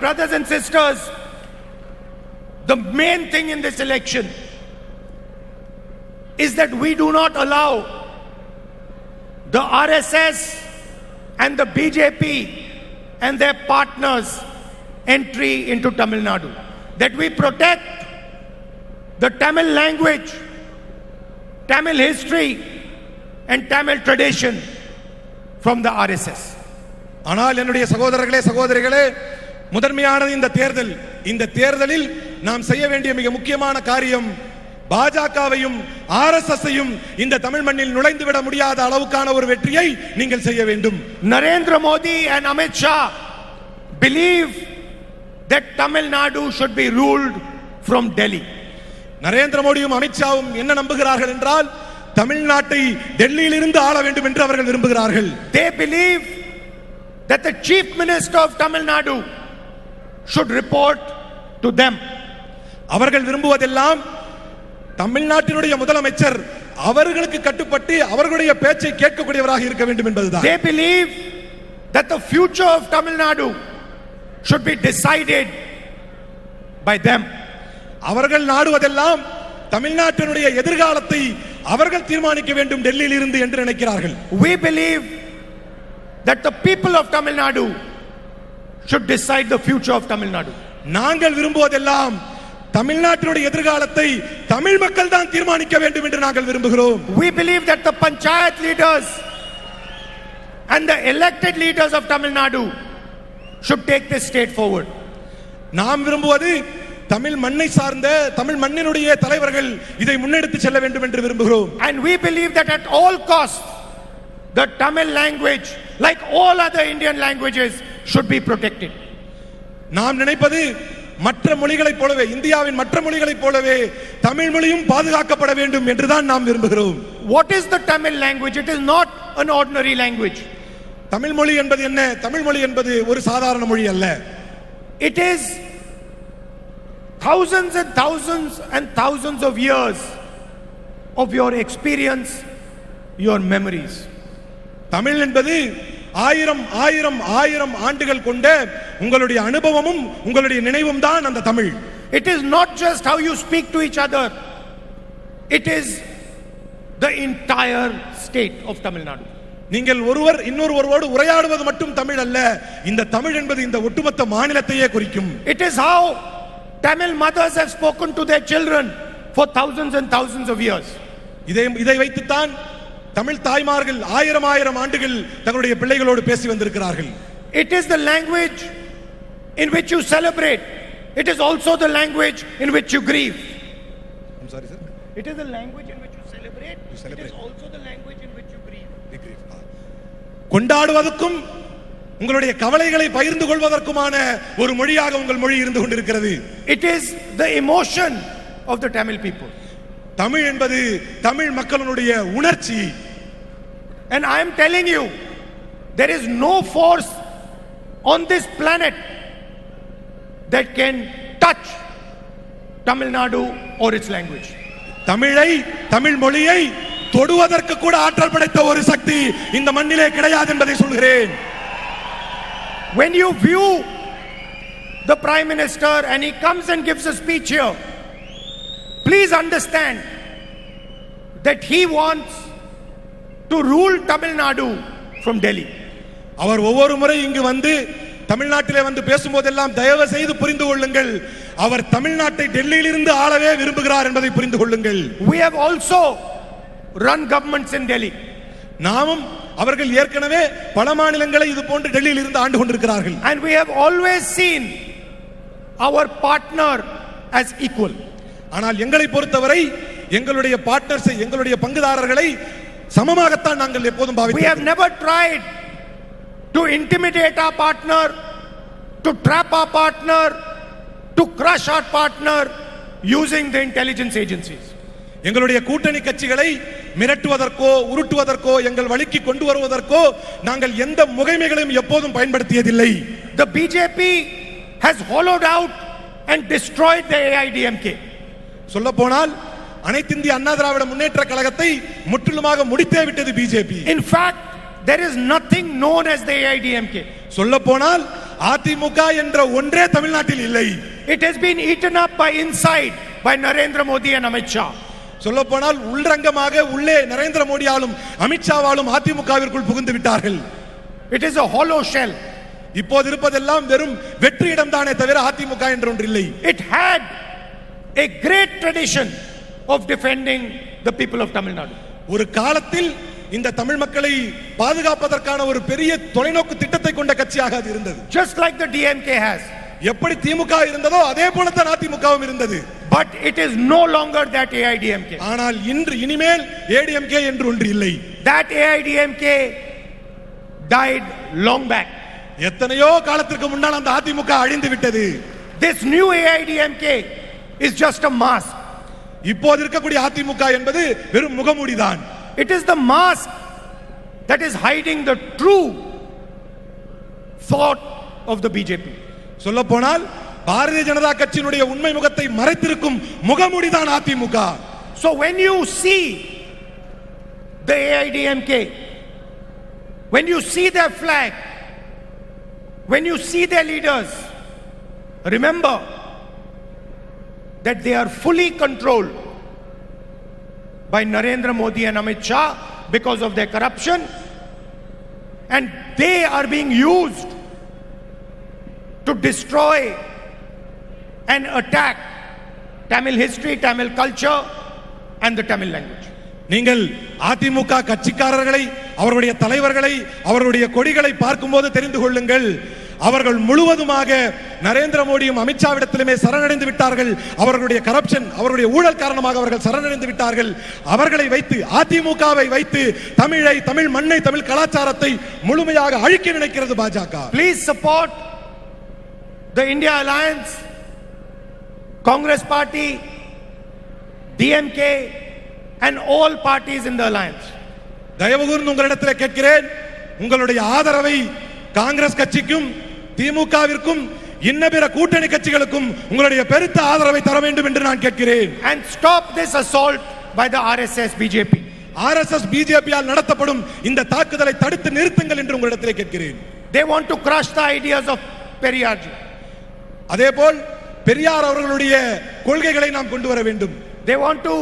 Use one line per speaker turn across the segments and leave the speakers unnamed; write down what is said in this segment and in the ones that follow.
Brothers and sisters, the main thing in this election is that we do not allow the RSS and the BJP and their partners entry into Tamil Nadu. That we protect the Tamil language, Tamil history and Tamil tradition from the RSS.
ஆனால் என்னுடைய சகோதரர்களே சகோதரிகளே, முதன்மையானது இந்த தேர்தலில் நாம் செய்ய வேண்டிய மிக முக்கியமான காரியம் பாஜகவையும் ஆர்எஸ்எஸ்ஸையும் இந்த தமிழ் மண்ணில் நுழைந்து விட முடியாத அளவுக்கான ஒரு வெற்றியை நீங்கள் செய்ய வேண்டும்.
Narendra Modi and Amit Shah believe that Tamil Nadu should be ruled from Delhi.
Narendra மோடியும் அமித்ஷாவும் என்ன நம்புகிறார்கள் என்றால் தமிழ்நாட்டை டெல்லியில் இருந்து ஆள வேண்டும் என்று அவர்கள் விரும்புகிறார்கள்.
They believe that the chief minister of Tamil Nadu should report to them.
அவர்கள் விரும்புவதெல்லாம் தமிழ்நாட்டினுடைய முதலமைச்சர் அவர்களுக்கு கட்டுப்பட்டு அவர்களுடைய பேச்சை கேட்கக்கூடியவராக இருக்க வேண்டும் என்பதுதான்.
They believe that the future of Tamil Nadu should be decided by them.
அவர்கள் நாடுவதெல்லாம் தமிழ்நாட்டினுடைய எதிர்காலத்தை அவர்கள் தீர்மானிக்க வேண்டும் டெல்லியில் இருந்து என்று நினைக்கிறார்கள்.
We believe that the people of Tamil Nadu should decide the future of Tamil Nadu.
நாங்கள் விரும்புவதெல்லாம் தமிழ்நாட்டினுடைய எதிர்காலத்தை தமிழ் மக்கள் தான் தீர்மானிக்க வேண்டும் என்று நாங்கள் விரும்புகிறோம்.
We believe that the panchayat leaders and the elected leaders of Tamil Nadu should take this state forward.
நாம் விரும்புவது தமிழ் மண்ணை சார்ந்த தமிழ் மண்ணினுடைய தலைவர்கள் இதை முன்னெடுத்து செல்ல வேண்டும் என்று விரும்புகிறோம்.
And we believe that at all costs the Tamil language, like all other Indian languages, should be protected.
நாம் நினைப்பது மற்ற மொழிகளைப் போலவே இந்தியாவின் மற்ற மொழிகளைப் போலவே தமிழ் மொழியும் பாதுகாக்கப்பட வேண்டும் என்றுதான் நாம் விரும்புகிறோம்.
What is the Tamil language? It is not an ordinary language.
Tamil மொழி என்பது என்ன? தமிழ் மொழி என்பது ஒரு சாதாரண மொழி அல்ல.
It is thousands and thousands and thousands of years of your experience, your memories.
Tamil என்பது ஆயிரம் ஆயிரம் ஆயிரம் ஆண்டுகள் கொண்ட உங்களுடைய அனுபவமும் உங்களுடைய நினைவும் தான் அந்த Tamil.
It is not just how you speak to each other. It is the entire state of Tamil Nadu.
நீங்கள் ஒருவர் இன்னொருவரோடு உரையாடுவது மட்டும் தமிழ் அல்ல. இந்த தமிழ் என்பது இந்த ஒட்டுமொத்த மாநிலத்தையே குறிக்கும்.
It is how Tamil mothers have spoken to their children for thousands and thousands of years.
இதை வைத்துத்தான் தமிழ் தாய்மார்கள் ஆயிரம் ஆயிரம் ஆண்டுகள் தங்களுடைய பிள்ளைகளோடு பேசி வந்திருக்கிறார்கள்.
It is the language in which you celebrate. It is also the language in which you grieve.
I'm sorry sir.
It is the language in which you celebrate. It is also the language in which you grieve.
கொண்டாடுவதற்கும் உங்களுடைய கவலைகளை பகிர்ந்து கொள்வதற்குமான ஒரு மொழியாக உங்கள் மொழி இருந்து கொண்டிருக்கிறது.
It is the emotion of the Tamil people.
Tamil என்பது தமிழ் மக்களுடைய உணர்ச்சி.
And I am telling you, there is no force on this planet that can touch Tamil Nadu or its language.
தமிழை தமிழ் மொழியை தொடுவதற்கு கூட ஆற்றல் படைத்த ஒரு சக்தி இந்த மண்ணிலே கிடையாது என்பதை சொல்கிறேன்.
When you view the Prime Minister and he comes and gives a speech here, please understand that he wants to rule Tamil Nadu from Delhi.
அவர் ஒவ்வொரு முறை இங்கு வந்து தமிழ்நாட்டிலே வந்து பேசும்போதெல்லாம் தயவு செய்து புரிந்து கொள்ளுங்கள், அவர் தமிழ்நாட்டை டெல்லியில் இருந்து ஆளவே விரும்புகிறார் என்பதை புரிந்து கொள்ளுங்கள்.
We have also run governments in Delhi.
நாமும் அவர்கள் ஏற்கனவே பல மாநிலங்களை இது போன்று டெல்லியில் இருந்து ஆண்டு கொண்டிருக்கிறார்கள்.
And we have always seen our partner as equal.
ஆனால் எங்களை பொறுத்தவரை எங்களுடைய பார்ட்னர்ஸ் எங்களுடைய பங்குதாரர்களை சமமாகத்தான் நாங்கள் எப்போதும் பாவித்தோம்.
We have never tried to intimidate our partner, to trap our partner, to crush our partner using the intelligence agencies.
எங்களுடைய கூட்டணி கட்சிகளை மிரட்டுவதற்கோ உருட்டுவதற்கோ எங்கள் வழிக்கு கொண்டு வருவதற்கோ நாங்கள் எந்த முகைமைகளையும் எப்போதும் பயன்படுத்தியதில்லை.
The BJP has hollowed out and destroyed the AIDMK.
சொல்ல போனால் அனைத்து இந்திய அண்ணா திராவிட முன்னேற்ற கழகத்தை முற்றிலுமாக முடித்தே விட்டது BJP.
In fact, there is nothing known as the AIDMK.
சொல்ல போனால் அதிமுக என்ற ஒன்றே தமிழ்நாட்டில் இல்லை.
It has been eaten up by inside by Narendra Modi and Amit Shah.
சொல்ல போனால் உள்ரங்கமாக உள்ளே நரேந்திர மோடியாலும் அமித்ஷாவாலும் அதிமுகவிற்குள் புகுந்து விட்டார்கள்.
It is a hollow shell.
இப்போது இருப்பதெல்லாம் வெறும் வெற்றிடம் தானே தவிர அதிமுக என்று ஒன்று இல்லை.
It had a great tradition of defending the people of Tamil Nadu.
ஒரு காலத்தில் இந்த தமிழ் மக்களை பாதுகாப்பதற்கான ஒரு பெரிய தொலைநோக்கு திட்டத்தை கொண்ட கட்சியாக அது இருந்தது.
Just like the DMK has.
எப்படி திமுக இருந்ததோ அதே போல தான் அதிமுகவும் இருந்தது.
But it is no longer that AIDMK.
ஆனால் இனிமேல் ஏடிஎம்கே என்று ஒன்று இல்லை.
That AIDMK died long back.
எத்தனையோ காலத்திற்கு முன்னால் அந்த அதிமுக அழிந்து விட்டது.
This new AIDMK is just a mask.
இப்போது இருக்கக்கூடிய அதிமுக என்பது வெறும் முகமூடிதான்.
It is the mask that is hiding the true thought of the BJP.
சொல்ல போனால் பாரதிய ஜனதா கட்சியினுடைய உண்மை முகத்தை மறைத்திருக்கும் முகமூடிதான் AIADMK.
So when you see the AIDMK, when you see their flag, when you see their leaders, remember that they are fully controlled by Narendra Modi and Amit Shah because of their corruption, and they are being used to destroy and attack Tamil history, Tamil culture and the Tamil language.
நீங்கள் அதிமுக கட்சிக்காரர்களை, அவருடைய தலைவர்களை, அவருடைய கொடிகளை பார்க்கும்போது தெரிந்து கொள்ளுங்கள், அவர்கள் முழுவதுமாக நரேந்திர மோடியும் அமித்ஷாவிடத்திலுமே சரணடைந்து விட்டார்கள். அவர்களுடைய கரப்ஷன், அவர்களுடைய ஊழல் காரணமாக அவர்கள் சரணடைந்து விட்டார்கள். அவர்களை வைத்து, அதிமுகவை வைத்து தமிழை, தமிழ் மண்ணை, தமிழ் கலாச்சாரத்தை முழுமையாக அழிக்க நினைக்கிறது பாஜக.
Please support the India Alliance, Congress Party, DMK and all parties in the alliance.
தயவு கூர்ந்து உங்களிடத்தில் கேட்கிறேன், உங்களுடைய ஆதரவை காங்கிரஸ் கட்சிக்கும் திமுகவிற்கும் இன்ன பிற கூட்டணி கட்சிகளுக்கும் உங்களுடைய பெருத்த ஆதரவை தர வேண்டும் என்று நான் கேட்கிறேன்.
And stop this assault by the RSS BJP.
RSS BJP all நடத்தப்படும் இந்த தாக்குதலை தடுத்து நிறுத்துங்கள் என்று உங்களிடத்தில் கேட்கிறேன்.
They want to crush the ideas of Periyar ji.
அதேபோல் பெரியார் அவர்களுடைய கொள்கைகளை நாம் கொண்டு வர வேண்டும்.
They want to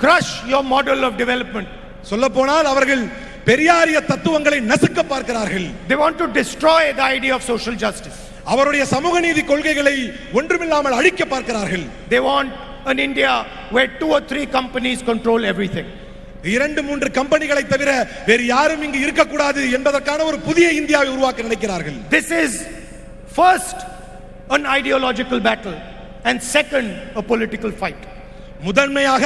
crush your model of development.
சொல்ல போனால் அவர்கள் பெரியாரிய தத்துவங்களை நசுக்க பார்க்கிறார்கள்.
They want to destroy the idea of social justice.
அவருடைய சமூக நீதி கொள்கைகளை ஒன்றுமில்லாமல் அழிக்க பார்க்கிறார்கள்.
They want an India where 2 or 3 companies control everything.
2-3 கம்பெனிகளை தவிர வேறு யாரும் இங்கு இருக்கக்கூடாது என்பதற்கான ஒரு புதிய இந்தியாவை உருவாக்க நினைக்கிறார்கள்.
This is first an ideological battle and second a political fight.
முதன்மையாக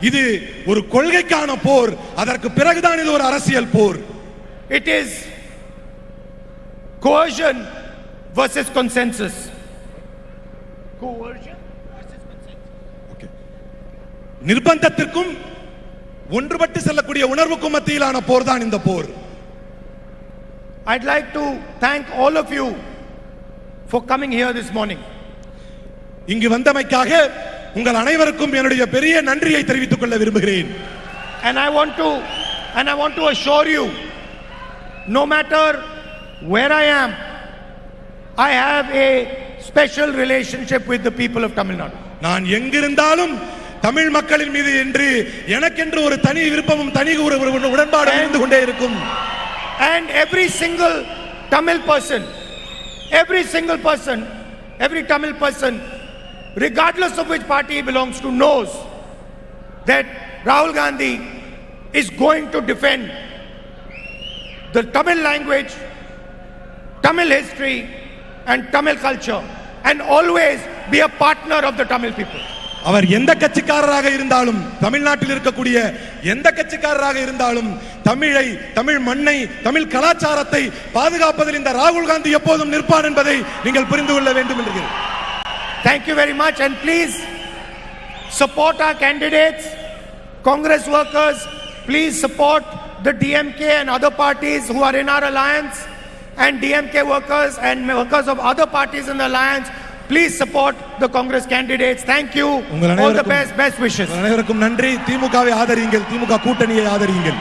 இது ஒரு கொள்கைக்கான போர், அதற்கு பிறகுதான் இது ஒரு அரசியல் போர்.
It is coercion versus consensus. Coercion versus consensus.
நிர்பந்தத்திற்கும் ஒன்றுபட்டு செல்லக்கூடிய உணர்வுக்கும் மத்தியிலான போர் தான் இந்த போர்.
I'd like to thank all of you for coming here this morning.
இங்கு வந்தமைக்காக உங்கள் அனைவருக்கும் என்னுடைய பெரிய நன்றியை தெரிவித்துக் கொள்ள விரும்புகிறேன்.
And I want to assure you, no matter where I am, I have a special relationship with the people of Tamil Nadu.
நான் எங்கிருந்தாலும் தமிழ் மக்களின் மீது என்று எனக்கென்று ஒரு தனி விருப்பமும் தனி ஒரு உடன்பாடும் இருந்து கொண்டே இருக்கும்.
And every single Tamil person, every Tamil person, regardless of which party he belongs to, knows that Rahul Gandhi is going to defend the Tamil language, Tamil history and Tamil culture and always be a partner of the Tamil people.
அவர் எந்த கட்சிக்காரராக இருந்தாலும், தமிழ்நாட்டில் இருக்கக்கூடிய எந்த கட்சிக்காரராக இருந்தாலும், தமிழை, தமிழ் மண்ணை, தமிழ் கலாச்சாரத்தை பாதுகாப்பதில் இந்த ராகுல் காந்தி எப்போதும் நிற்பார் என்பதை நீங்கள் புரிந்து கொள்ள வேண்டும் என்று.
Thank you very much, and please support our candidates. Congress workers, please support the DMK and other parties who are in our alliance, and DMK workers and workers of other parties in the alliance, please support the Congress candidates. Thank you. All the best wishes.
அனைவருக்கும் நன்றி. திமுகவை ஆதரியுங்கள், திமுக கூட்டணியை ஆதரியுங்கள்.